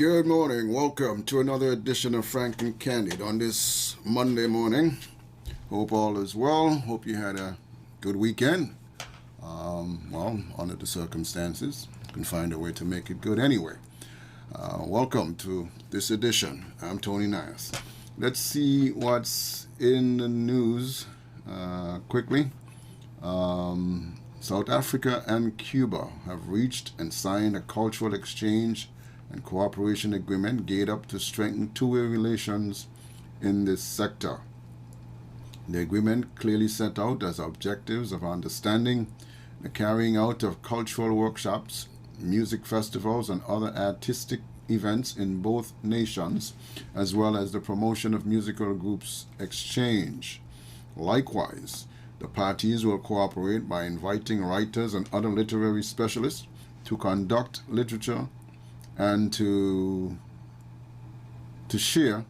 Good morning. Welcome to another edition of Frank and Candid on this Monday morning. Hope all is well. Hope you had a good weekend. Under the circumstances, you can find a way to make it good anyway. Welcome to this edition. I'm Tony Nias. Let's see what's in the news quickly. South Africa and Cuba have reached and signed a cultural exchange and cooperation agreement geared up to strengthen two-way relations in this sector. The agreement clearly set out as objectives of understanding the carrying out of cultural workshops, music festivals, and other artistic events in both nations, as well as the promotion of musical groups exchange. Likewise, the parties will cooperate by inviting writers and other literary specialists to conduct literature and to share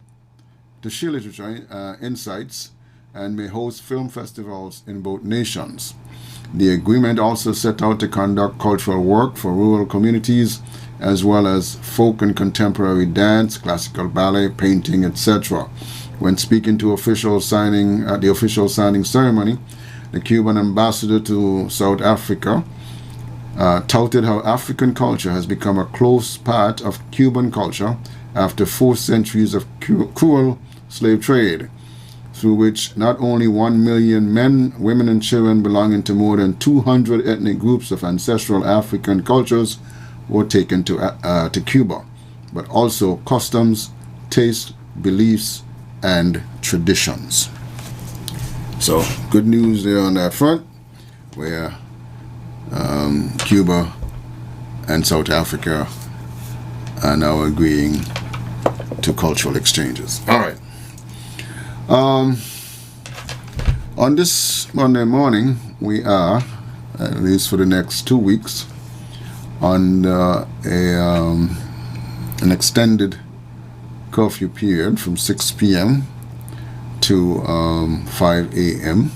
literature insights, and may host film festivals in both nations. The agreement also set out to conduct cultural work for rural communities, as well as folk and contemporary dance, classical ballet, painting, etc. When speaking to officials signing at the official signing ceremony, the Cuban ambassador to South Africa touted how African culture has become a close part of Cuban culture after 4 centuries of cruel slave trade, through which not only 1 million men, women, and children belonging to more than 200 ethnic groups of ancestral African cultures were taken to Cuba, but also customs, tastes, beliefs, and traditions. So, good news there on that front, where Cuba and South Africa are now agreeing to cultural exchanges. All right. On this Monday morning, we are, at least for the next 2 weeks, on an extended curfew period from 6 p.m. to 5 a.m.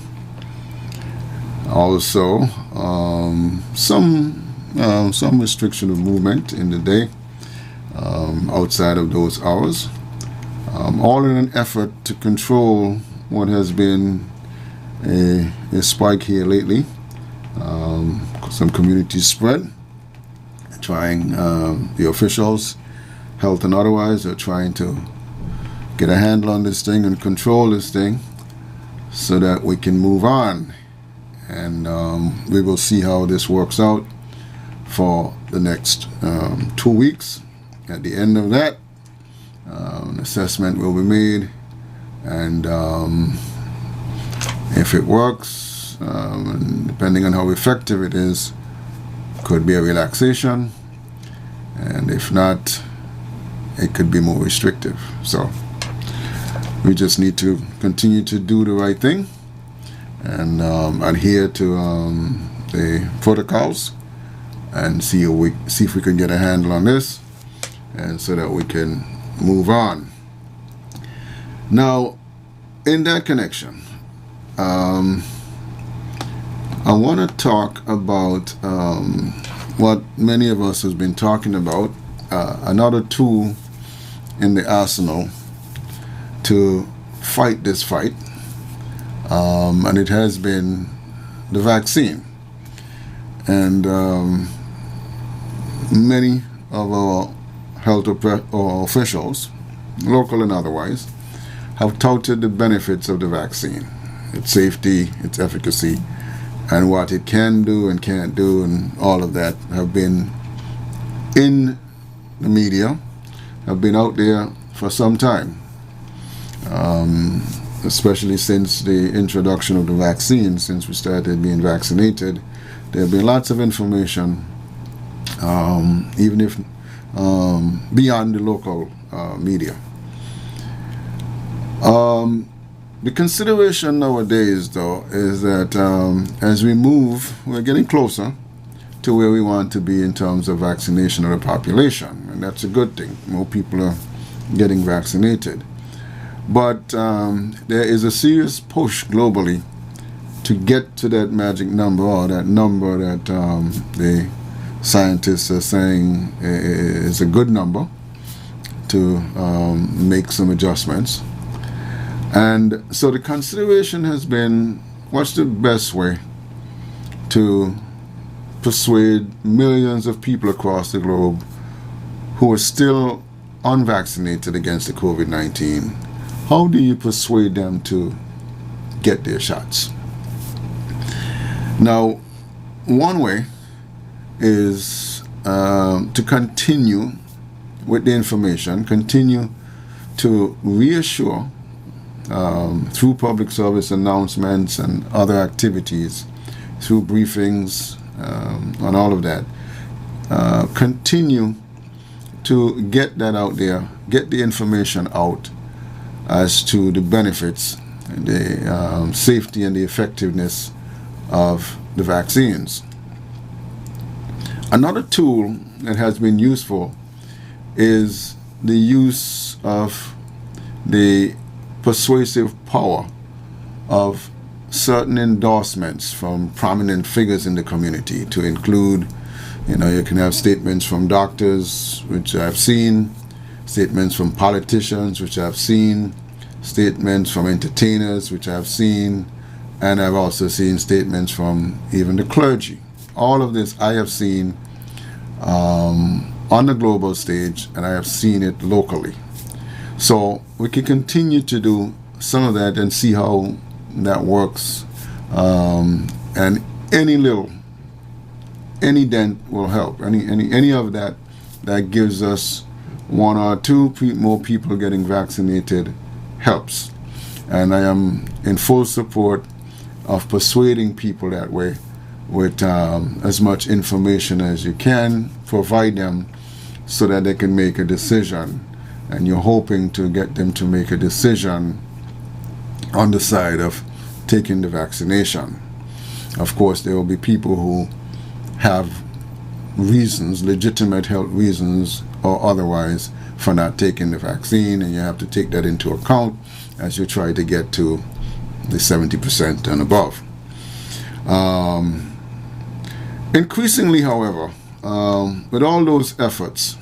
Also, some restriction of movement in the day outside of those hours, all in an effort to control what has been a spike here lately. Some community spread, trying the officials, health and otherwise, are trying to get a handle on this thing and control this thing so that we can move on. And we will see how this works out for the next 2 weeks. At the end of that, an assessment will be made, and if it works, and depending on how effective it is, could be a relaxation, and if not, it could be more restrictive. So we just need to continue to do the right thing and adhere to the protocols, and see if we can get a handle on this, and so that we can move on. Now, in that connection, I want to talk about what many of us have been talking about, another tool in the arsenal to fight this fight, and it has been the vaccine. And many of our health officials, local and otherwise, have touted the benefits of the vaccine, its safety, its efficacy, and what it can do and can't do, and all of that have been in the media, have been out there for some time, especially since the introduction of the vaccine, since we started being vaccinated. There have been lots of information, even if beyond the local media. The consideration nowadays, though, is that as we move, we're getting closer to where we want to be in terms of vaccination of the population, and that's a good thing. More people are getting vaccinated. But there is a serious push globally to get to that magic number, or that number that the scientists are saying is a good number, to make some adjustments. And so the consideration has been, what's the best way to persuade millions of people across the globe who are still unvaccinated against the COVID-19? How do you persuade them to get their shots? Now, one way is to continue with the information, continue to reassure through public service announcements and other activities, through briefings and all of that. Continue to get that out there, get the information out as to the benefits, the safety and the effectiveness of the vaccines. Another tool that has been useful is the use of the persuasive power of certain endorsements from prominent figures in the community, to include, you can have statements from doctors, which I've seen, statements from politicians, which I've seen, statements from entertainers, which I've seen, and I've also seen statements from even the clergy. All of this I have seen on the global stage, and I have seen it locally. So we can continue to do some of that and see how that works. And any dent will help. Any of that gives us one or two more people getting vaccinated helps. And I am in full support of persuading people that way, with as much information as you can provide them so that they can make a decision. And you're hoping to get them to make a decision on the side of taking the vaccination. Of course, there will be people who have reasons, legitimate health reasons or otherwise, for not taking the vaccine, and you have to take that into account as you try to get to the 70% and above. Increasingly, however, with all those efforts,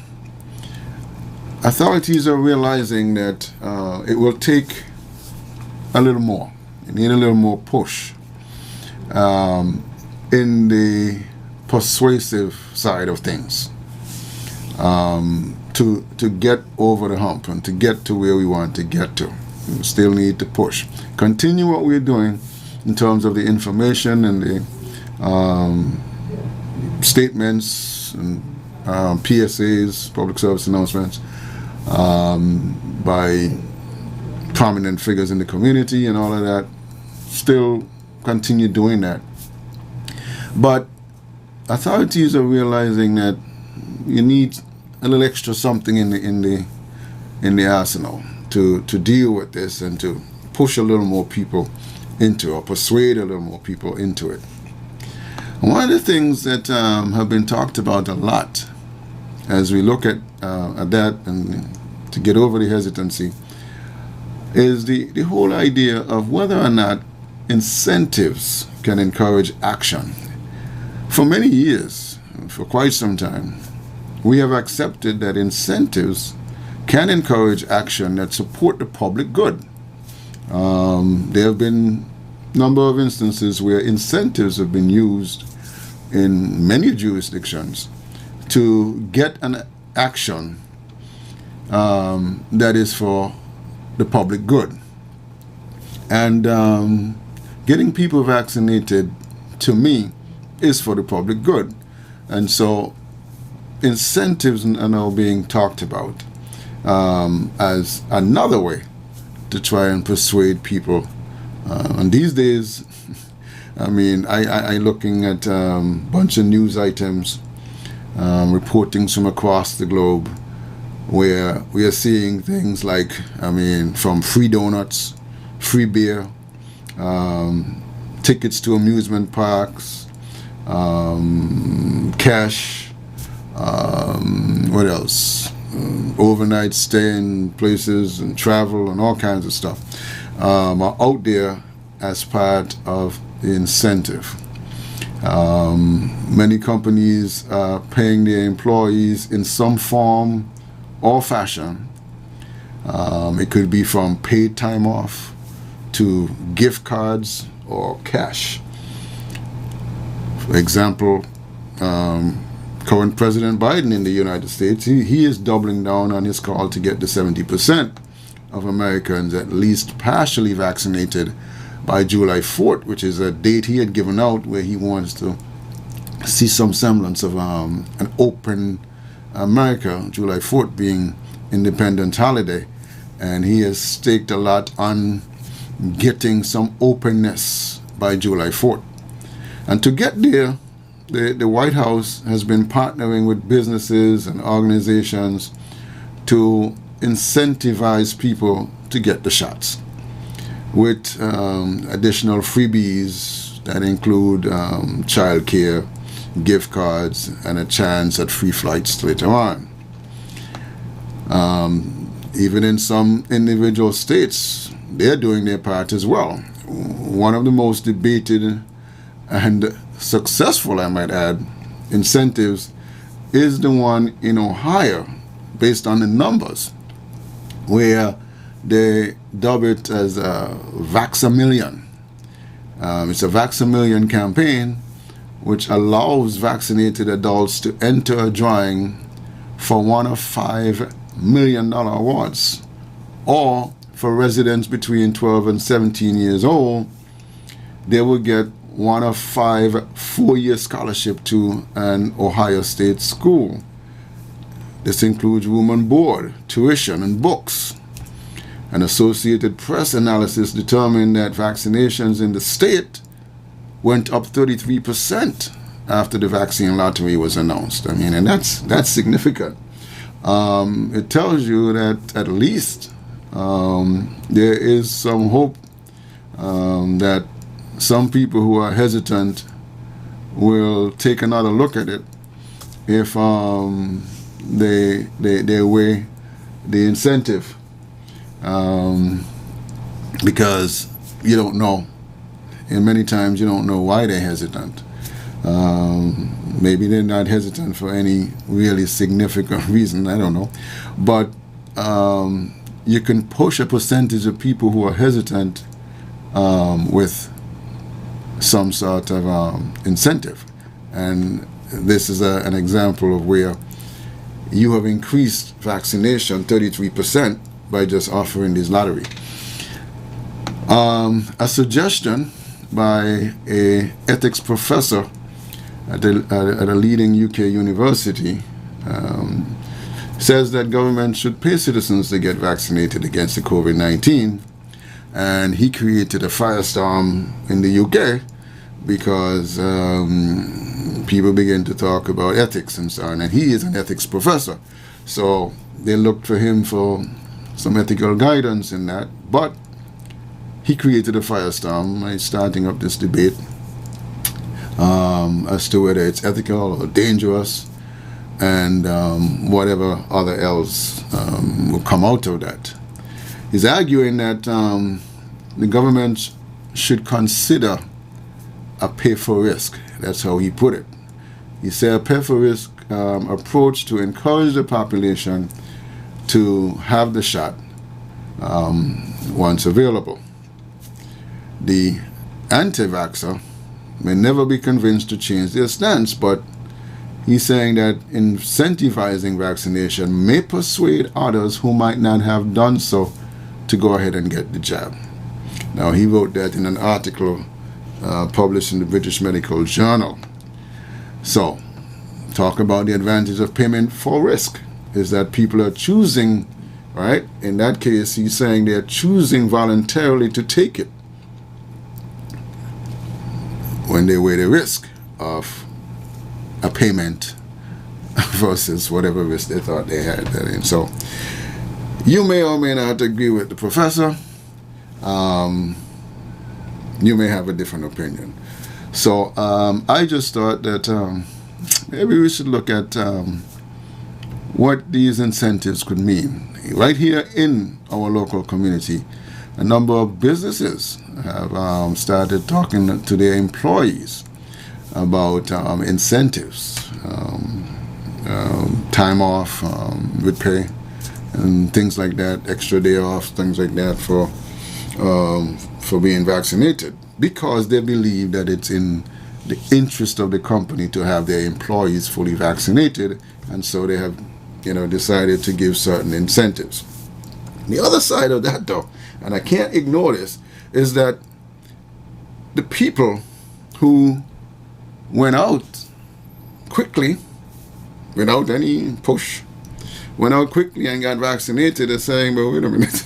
authorities are realizing that it will take a little more. You need a little more push in the persuasive side of things to get over the hump and to get to where we want to get to. We still need to push. Continue what we're doing in terms of the information and the statements and PSAs, public service announcements, by prominent figures in the community and all of that. Still continue doing that. But authorities are realizing that you need a little extra something in the arsenal to deal with this and to push a little more people into, or persuade a little more people into it. One of the things that have been talked about a lot as we look at that and to get over the hesitancy is the whole idea of whether or not incentives can encourage action. For many years, for quite some time, we have accepted that incentives can encourage action that support the public good. There have been a number of instances where incentives have been used in many jurisdictions to get an action that is for the public good. And getting people vaccinated, to me, is for the public good. And so incentives are now being talked about as another way to try and persuade people. And these days, I mean, I looking at a bunch of news items, reporting from across the globe, where we are seeing things like, from free donuts, free beer, tickets to amusement parks, cash, what else? Overnight stay in places and travel and all kinds of stuff are out there as part of the incentive. Many companies are paying their employees in some form or fashion It could be from paid time off to gift cards or cash. For example, current President Biden in the United States, he is doubling down on his call to get the 70% of Americans at least partially vaccinated by July 4th, which is a date he had given out where he wants to see some semblance of an open America, July 4th being Independence holiday. And he has staked a lot on getting some openness by July 4th. And to get there, the White House has been partnering with businesses and organizations to incentivize people to get the shots with additional freebies that include child care, gift cards, and a chance at free flights later on. Even in some individual states, they're doing their part as well. One of the most debated and successful, I might add, incentives is the one in Ohio, based on the numbers, where they dub it as Vax-A-Million. It's a Vax-A-Million campaign which allows vaccinated adults to enter a drawing for one of $5 million awards, or for residents between 12 and 17 years old, they will get one of 5 4-year scholarship to an Ohio State school. This includes room and board, tuition, and books. An Associated Press analysis determined that vaccinations in the state went up 33% after the vaccine lottery was announced. I mean, and that's significant. It tells you that at least there is some hope that some people who are hesitant will take another look at it if they weigh the incentive, because you don't know, and many times you don't know why they're hesitant. Maybe they're not hesitant for any really significant reason, I don't know, but you can push a percentage of people who are hesitant with some sort of incentive. And this is an example of where you have increased vaccination 33% by just offering this lottery. A suggestion by a ethics professor at a leading UK university says that government should pay citizens to get vaccinated against the COVID-19. And he created a firestorm in the UK because people began to talk about ethics and so on. And he is an ethics professor. So they looked for him for some ethical guidance in that. But he created a firestorm by starting up this debate as to whether it's ethical or dangerous, and whatever other else will come out of that. He's arguing that the government should consider a pay-for-risk. That's how he put it. He said a pay-for-risk approach to encourage the population to have the shot once available. The anti-vaxxer may never be convinced to change their stance, but he's saying that incentivizing vaccination may persuade others who might not have done so to go ahead and get the jab. Now, he wrote that in an article published in the British Medical Journal. So, talk about the advantage of payment for risk is that people are choosing, right? In that case, he's saying they're choosing voluntarily to take it when they weigh the risk of a payment versus whatever risk they thought they had that in. So you may or may not agree with the professor. You may have a different opinion. So I just thought that maybe we should look at what these incentives could mean. Right here in our local community, a number of businesses have started talking to their employees about incentives, time off with pay, and things like that, extra day off, things like that for being vaccinated, because they believe that it's in the interest of the company to have their employees fully vaccinated, and so they have, decided to give certain incentives. The other side of that, though, and I can't ignore this, is that the people who went out quickly, without any push, went out quickly and got vaccinated, are saying, but wait a minute,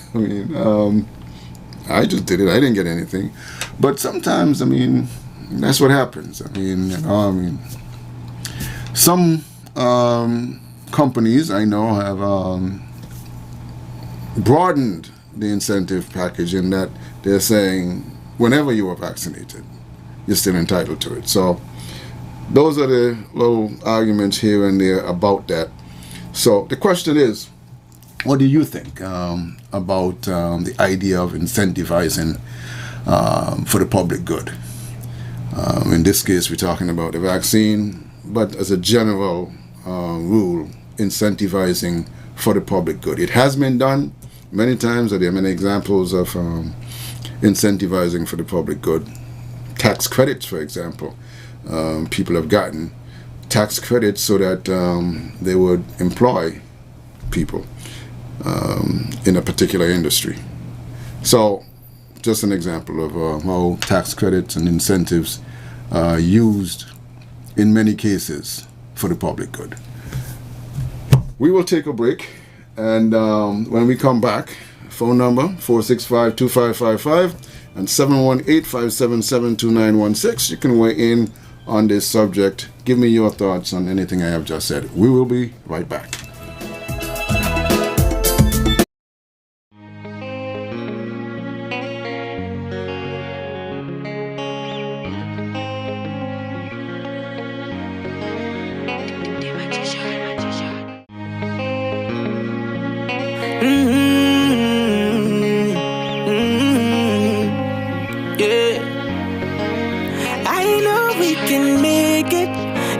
I just did it, I didn't get anything. But sometimes, that's what happens. Some companies I know have broadened the incentive package in that they're saying whenever you are vaccinated, you're still entitled to it. So those are the little arguments here and there about that. So the question is, what do you think about the idea of incentivizing for the public good? In this case, we're talking about the vaccine, but as a general rule, incentivizing for the public good. It has been done many times. There are many examples of incentivizing for the public good. Tax credits, for example. People have gotten tax credits so that they would employ people in a particular industry. So, just an example of how tax credits and incentives are used in many cases for the public good. We will take a break, and when we come back, phone number 465-2555 and 718-577-2916. You can weigh in on this subject. Give me your thoughts on anything I have just said. We will be right back.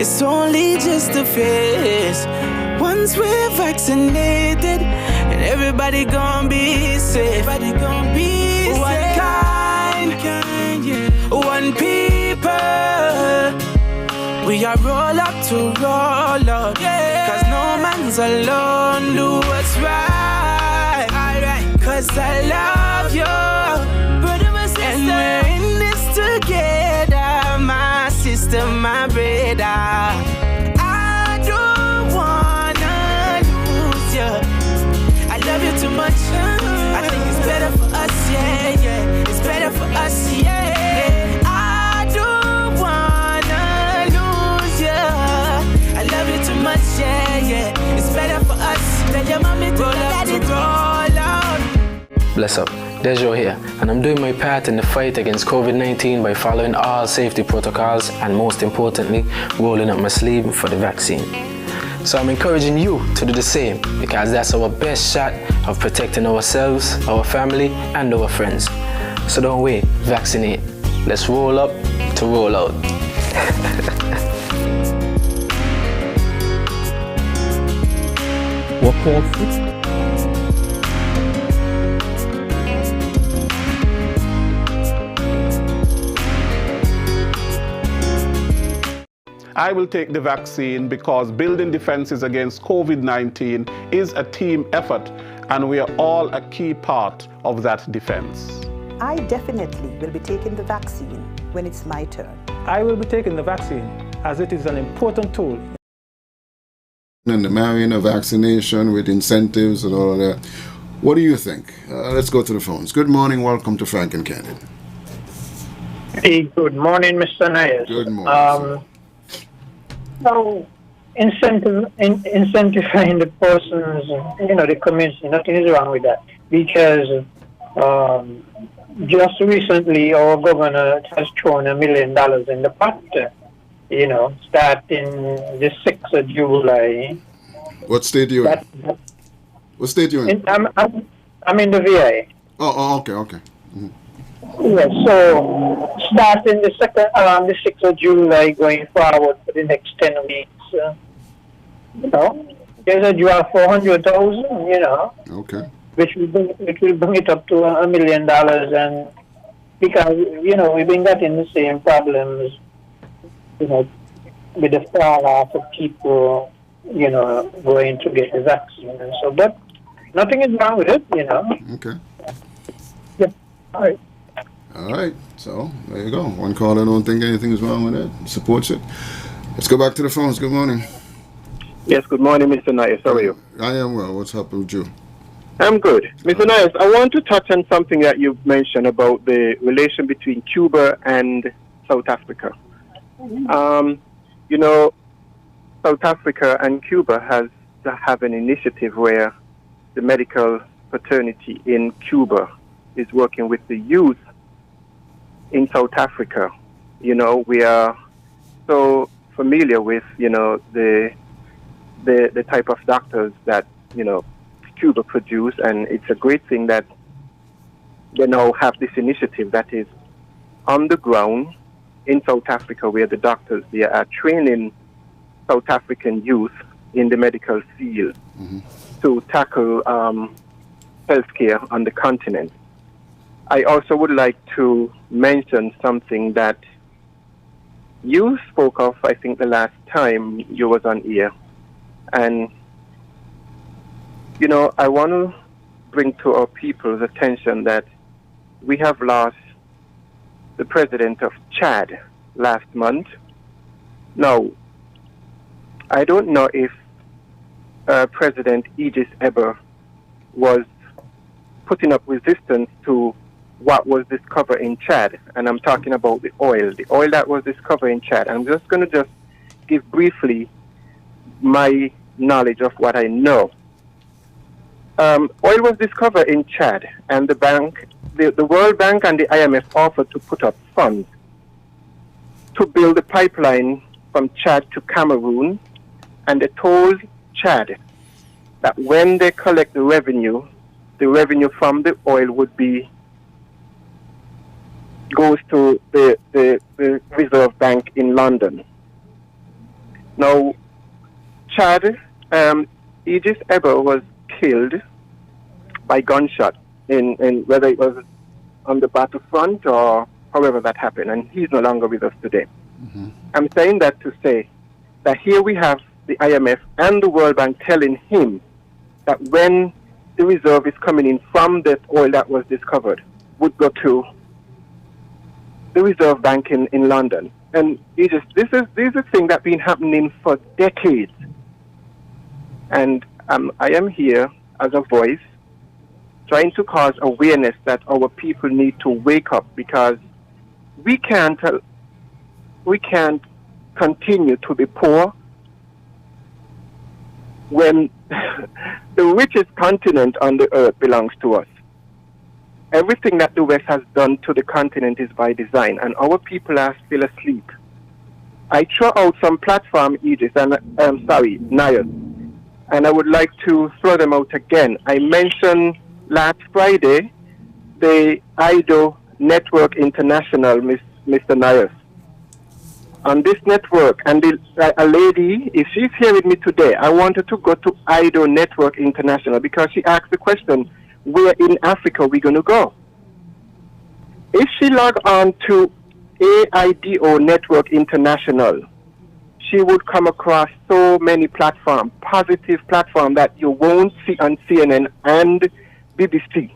It's only just a phase. Once we're vaccinated, and everybody gon' be safe. Everybody gon' be safe. One kind, yeah. One people. We are roll up to roll up, yeah. Cause no man's alone. Do what's right, alright. Cause I love you, brother, my sister. And we're in this together, my sister, my brother. I don't wanna lose you. I love you too much. I think it's better for us, yeah, yeah. It's better for us, yeah. I don't wanna lose you. I love you too much, yeah, yeah. It's better for us. Tell your mommy to roll up, to roll out. Bless up. Dejo here, and I'm doing my part in the fight against COVID-19 by following all safety protocols and, most importantly, rolling up my sleeve for the vaccine. So I'm encouraging you to do the same, because that's our best shot of protecting ourselves, our family, and our friends. So don't wait, vaccinate. Let's roll up to roll out. What called for? I will take the vaccine because building defenses against COVID-19 is a team effort, and we are all a key part of that defense. I definitely will be taking the vaccine when it's my turn. I will be taking the vaccine as it is an important tool. And the marrying of vaccination with incentives and all of that. What do you think? Let's go to the phones. Good morning. Welcome to Frank and Candid. Hey, good morning, Mr. Nayas. Good morning. Now, incentivizing the persons, the community, nothing is wrong with that. Because just recently, our governor has thrown $1 million in the pot, starting the 6th of July. What state are you in? What state are you in? I'm in the VA. Oh, okay. Mm-hmm. Yes, so starting the 6th of July going forward for the next 10 weeks, They said you have 400,000, Okay. which will bring it up to $1 million, and because we've been getting the same problems, with the fall off of people, going to get the vaccine and so. But nothing is wrong with it, Okay. Yep. All right. All right. So there you go. One caller don't think anything is wrong with it. Supports it. Let's go back to the phones. Good morning. Yes, good morning, Mr. Nias. How are you? I am well. What's up with you? I'm good. Mr. Nias, I want to touch on something that you mentioned about the relation between Cuba and South Africa. South Africa and Cuba have an initiative where the medical fraternity in Cuba is working with the youth in South Africa. We are so familiar with, the type of doctors that, Cuba produce, and it's a great thing that they now have this initiative that is on the ground in South Africa, where the doctors, they are training South African youth in the medical field to tackle healthcare on the continent. I also would like to mention something that you spoke of, I think, the last time you was on air. And, I want to bring to our people's attention that we have lost the president of Chad last month. Now, I don't know if President Idris Eber was putting up resistance to what was discovered in Chad, and I'm talking about the oil that was discovered in Chad. I'm just going to give briefly my knowledge of what I know. Oil was discovered in Chad, and the World Bank and the IMF offered to put up funds to build a pipeline from Chad to Cameroon, and they told Chad that when they collect the revenue from the oil goes to the Reserve Bank in London. Now, Chad, Idris Eber was killed by gunshot in whether it was on the battlefront or however that happened, and he's no longer with us today. I'm saying that to say that here we have the IMF and the World Bank telling him that when the reserve is coming in from that oil that was discovered, would go to the Reserve Bank in London. And this is a thing that's been happening for decades. And I am here as a voice trying to cause awareness that our people need to wake up, because we can't continue to be poor when the richest continent on the earth belongs to us. Everything that the West has done to the continent is by design, and our people are still asleep. I throw out some platform, Edith, and Nias, and I would like to throw them out again. I mentioned last Friday the IDO Network International, Mr. Nias. On this network, and a lady, if she's here with me today, I want her to go to IDO Network International, because she asked the question, where in Africa are we going to go? If she log on to AIDO Network International, she would come across so many platforms, positive platforms that you won't see on CNN and BBC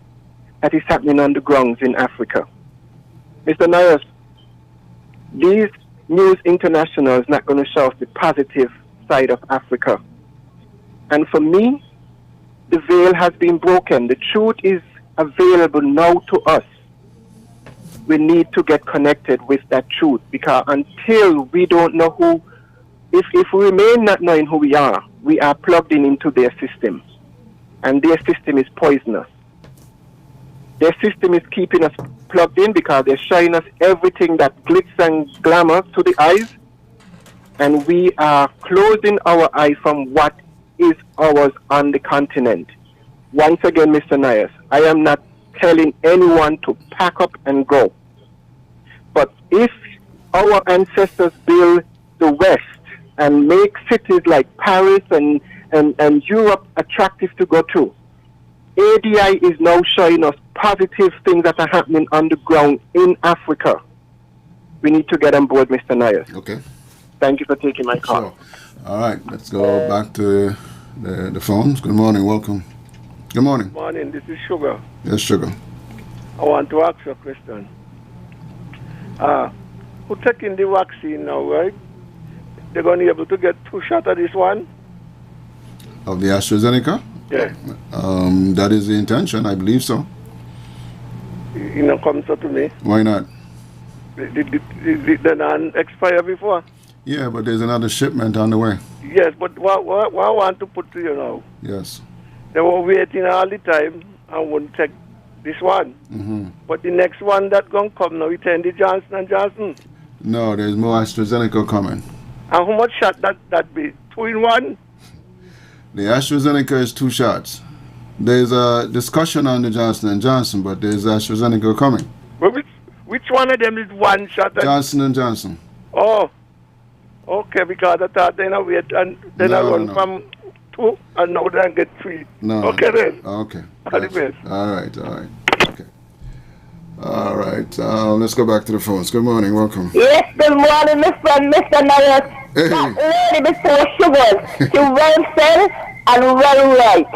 that is happening on the grounds in Africa. Mr. Nias, these News International is not going to show us the positive side of Africa. And for me, the veil has been broken. The truth is available now to us. We need to get connected with that truth, because until we don't know who, if we remain not knowing who we are plugged into their system. And their system is poisonous. Their system is keeping us plugged in because they're showing us everything that glitz and glamour to the eyes, and we are closing our eyes from what is ours on the continent. Once again, Mr. Nias, I am not telling anyone to pack up and go. But if our ancestors built the West and make cities like Paris and and Europe attractive to go to. ADI is now showing us positive things that are happening on the ground in Africa. We need to get on board, Mr. Nayas. Okay. Thank you for taking my call. Sure. All right, let's go back to the phones. Good morning, welcome. Good morning. Good morning, this is Sugar. Yes, Sugar. I want to ask you a question. Who taking the vaccine now, right? They're going to be able to get 2 shots of this one? Of the AstraZeneca? Yeah. That is the intention, I believe so. You know, comes up to me. Why not? Did they not expire before? Yeah, but there's another shipment on the way. Yes, but what I want to put to you now, Yes. they were waiting all the time and wouldn't take this one. Mm-hmm. But the next one that going to come now, it's the Johnson & Johnson. No, there's more AstraZeneca coming. And how much shot that be? 2 in 1? The AstraZeneca is 2 shots. There's a discussion on the Johnson & Johnson, but there's AstraZeneca coming. But which one of them is 1 shot? Johnson & Johnson. Oh, okay, because I thought then I wait and then I run from 2 and now then get 3. No. Okay then. Okay. All the best. All right. Okay. All right. Let's go back to the phones. Good morning. Welcome. Yes, good morning, Mr. Nayas. Hey. That lady before Sugar, she well said and well right.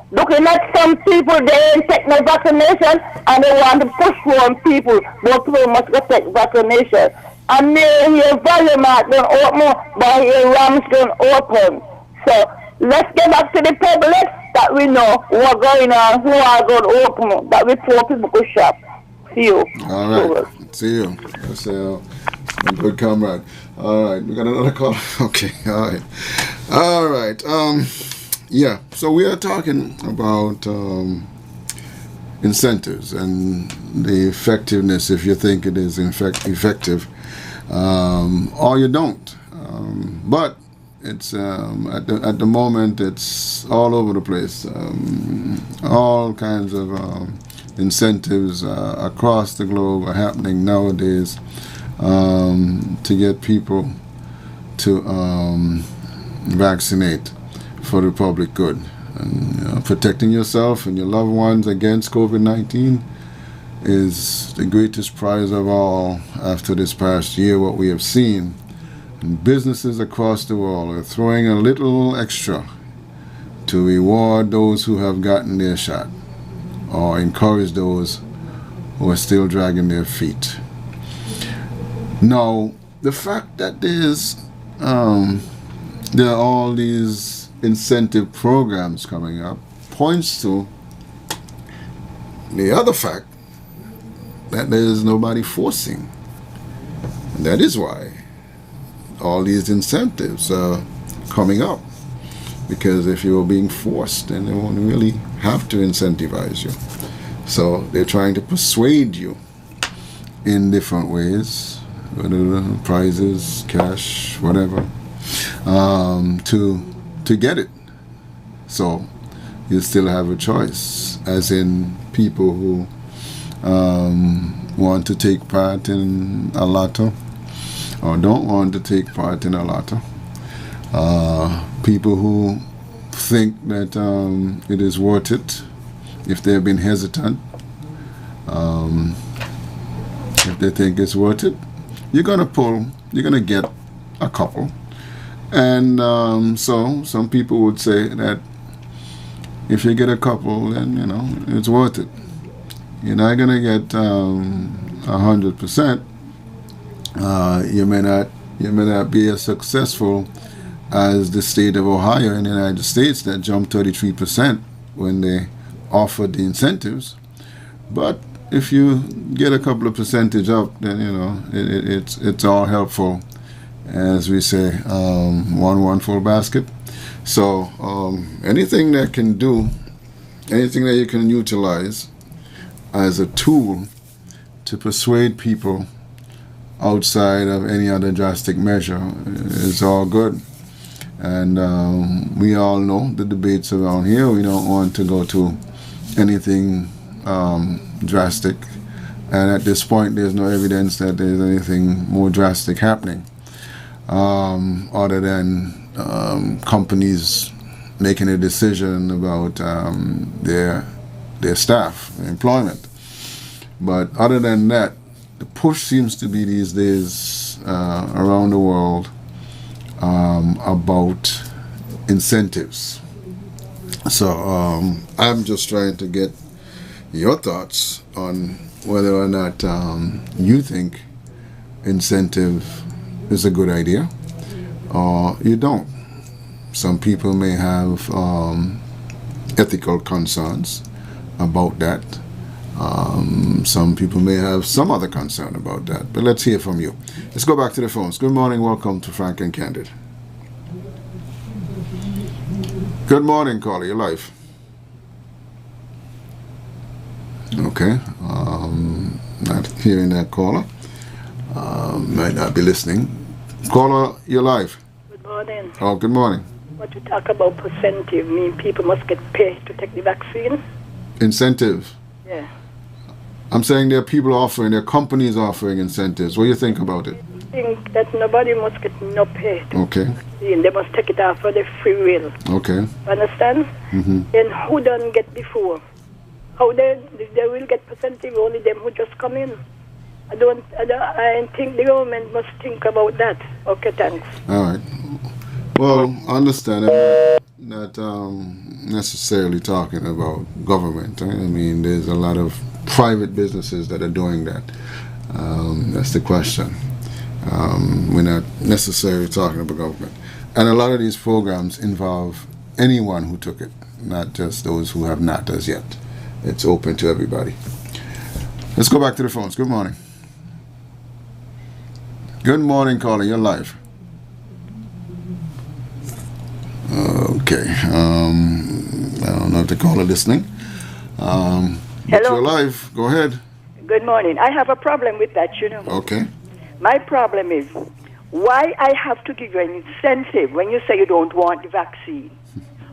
Looking at some people, they ain't take no vaccination and they want to push on people, but people must go take vaccination. And near here, Volume don't open, but here Rams don't open. So let's get back to the public that we know what's going on, who are going to open, that we poor people could shop. See you. All right. See you. That's a good comrade. All right. We got another call. Okay. All right. All right. Yeah. So we are talking about incentives and the effectiveness, if you think it is in fact effective, or you don't. But it's at the moment it's all over the place. All kinds of incentives across the globe are happening nowadays to get people to vaccinate for the public good. And protecting yourself and your loved ones against COVID-19 is the greatest prize of all. After this past year, what we have seen, and businesses across the world are throwing a little extra to reward those who have gotten their shot, or encourage those who are still dragging their feet. Now, the fact that there are all these incentive programs coming up points to the other fact that there is nobody forcing. And that is why all these incentives are coming up. Because if you were being forced, then they won't really have to incentivize you. So they're trying to persuade you in different ways, whether prizes, cash, whatever, to get it. So you still have a choice, as in people who want to take part in a lotto or don't want to take part in a lotto. People who think that it is worth it if they've been hesitant. If they think it's worth it, you're gonna get a couple. And so some people would say that if you get a couple, then it's worth it. You're not gonna get 100%. You may not be as successful as the state of Ohio in the United States that jumped 33% when they offered the incentives. But if you get a couple of percentage up, then it's all helpful. As we say, one full basket. So anything that you can utilize as a tool to persuade people outside of any other drastic measure is all good. And we all know the debates around here. We don't want to go to anything drastic. And at this point, there's no evidence that there's anything more drastic happening. Other than companies making a decision about their staff, their employment. But other than that, the push seems to be these days around the world about incentives. So I'm just trying to get your thoughts on whether or not you think incentive is a good idea or you don't. Some people may have ethical concerns about that. Some people may have some other concern about that. But let's hear from you. Let's go back to the phones. Good morning. Welcome to Frank and Candid. Good morning, caller. You're live. Okay. Not hearing that caller. Might not be listening. Caller, you're live. Good morning. Oh, good morning. What you talk about percentage, mean people must get paid to take the vaccine? Incentive. Yeah. I'm saying there are people offering, there are companies offering incentives. What do you think about it? I think that nobody must get no pay to Okay. vaccine. They must take it off for their free will. Okay. Understand? Mm-hmm. And who done get before? How they will get percentage, only them who just come in. I think the government must think about that. Okay, thanks. All right. Well, I understand. I'm not necessarily talking about government. I mean, there's a lot of private businesses that are doing that. That's the question. We're not necessarily talking about government. And a lot of these programs involve anyone who took it, not just those who have not as yet. It's open to everybody. Let's go back to the phones. Good morning. Good morning, caller. You're live. Okay. I don't know if the caller listening. But Hello. you're live. Go ahead. Good morning. I have a problem with that, you know. Okay. My problem is why I have to give you an incentive when you say you don't want the vaccine.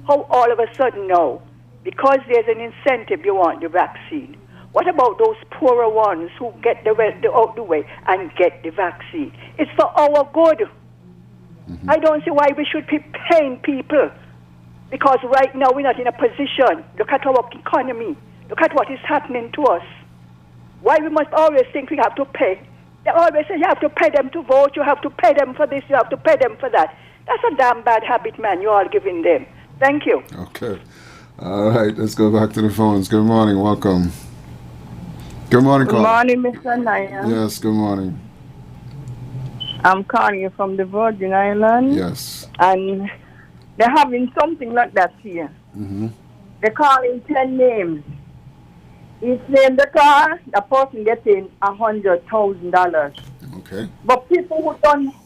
How all of a sudden now, because there's an incentive, you want the vaccine. What about those poorer ones who get the rest out the way and get the vaccine? It's for our good. Mm-hmm. I don't see why we should be paying people. Because right now we're not in a position. Look at our economy. Look at what is happening to us. Why we must always think we have to pay. They always say you have to pay them to vote, you have to pay them for this, you have to pay them for that. That's a damn bad habit, man, you're all giving them. Thank you. Okay. All right, let's go back to the phones. Good morning, welcome. Good morning, Good caller. morning, Mr. Naya. Yes, good morning. I'm calling you from the Virgin Islands. Yes. And they're having something like that here. Mm-hmm. They're calling 10 names. Each name the car, the person getting $100,000. Okay. But people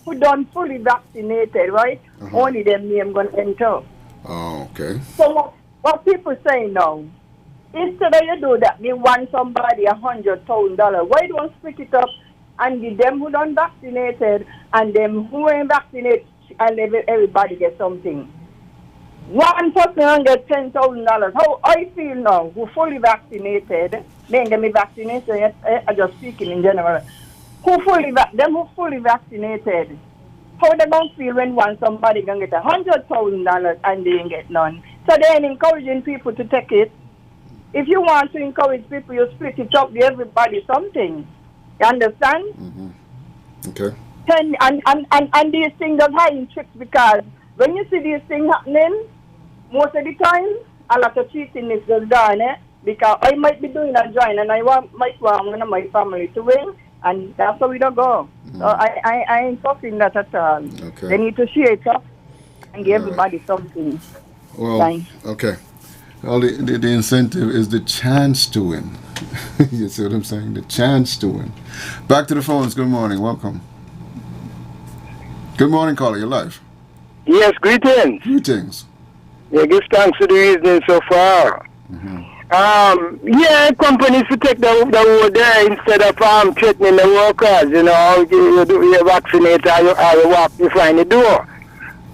who done fully vaccinated, right? Only them name gonna enter. Oh, okay. So what people say now, instead of you do that, they want somebody $100,000. Why don't split it up and give them who done vaccinated and them who ain't vaccinated and everybody get something? One person will get $10,000. How I feel now, who fully vaccinated, they ain't get me vaccination yet, I'm just speaking in general. Who fully vaccinated, how they gonna feel when somebody gonna get $100,000 and they ain't get none? So they ain't encouraging people to take it. If you want to encourage people, you split it up, give everybody something. You understand? Mm-hmm. Okay. And these things are high in tricks because when you see these things happening, most of the time, a lot of cheating is just done, because I might be doing a joint and might want one of my family to win, and that's how we don't go. So I ain't talking that at all. Okay. They need to share it up and give everybody something. Well, Fine. okay. Well, the incentive is the chance to win. You see what I'm saying? The chance to win. Back to the phones. Good morning. Welcome. Good morning, caller. You're live. Yes, greetings. Greetings. Yeah, give thanks for the reasoning so far. Mm-hmm. Yeah, companies to take the word there instead of threatening the workers. You know, you vaccinate or you walk, you find the door.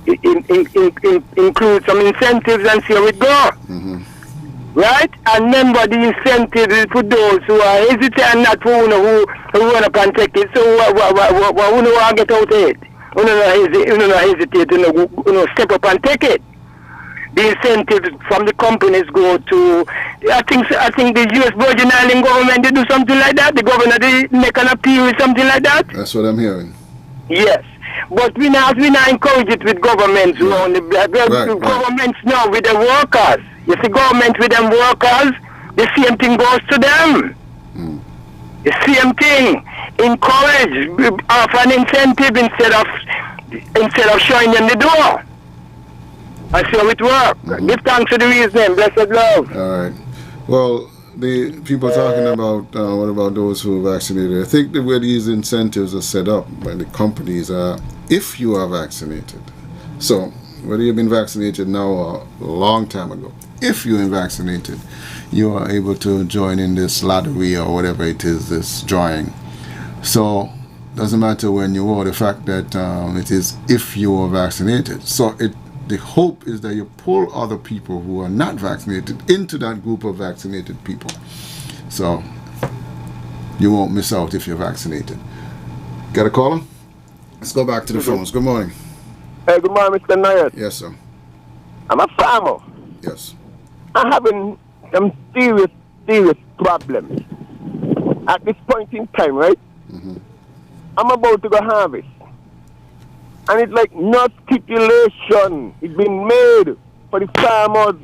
Include some incentives and see how it goes. Mm-hmm. Right? And remember the incentive is for those who are hesitant and not for who want to take it. So who want to get out of it? Who don't hesitate to step up and take it. the incentives from the companies go to, I think the U.S. Virgin Island government, they do something like that. The governor, they make an appeal with something like that. That's what I'm hearing. Yes. But we not encourage it with governments. Governments now with the workers. You see, government with them workers, the same thing goes to them. The same thing. Encourage, offer an incentive instead of showing them the door. I see how it works. Give thanks to the reason. Blessed love. All right. Well, the people talking about what about those who are vaccinated? I think the way these incentives are set up by the companies are if you are vaccinated. So whether you've been vaccinated now or a long time ago, if you're vaccinated, you are able to join in this lottery or whatever it is, this drawing. So doesn't matter when you are, the fact that it is if you are vaccinated. So the hope is that you pull other people who are not vaccinated into that group of vaccinated people. So you won't miss out if you're vaccinated. Got a caller? Let's go back to the phones. Good morning. Hey, good morning, Mr. Nayat. Yes, sir. I'm a farmer. Yes. I'm having some serious problems at this point in time, right? I'm about to go harvest. And it's like no stipulation. It's been made for the farmers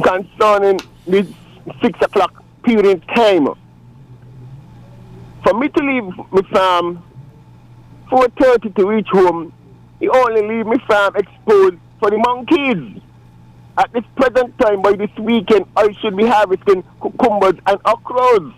concerning this 6 o'clock period in time. For me to leave my farm 4:30 to reach home, he only leave my farm exposed for the monkeys. At this present time, by this weekend, I should be harvesting cucumbers and okras.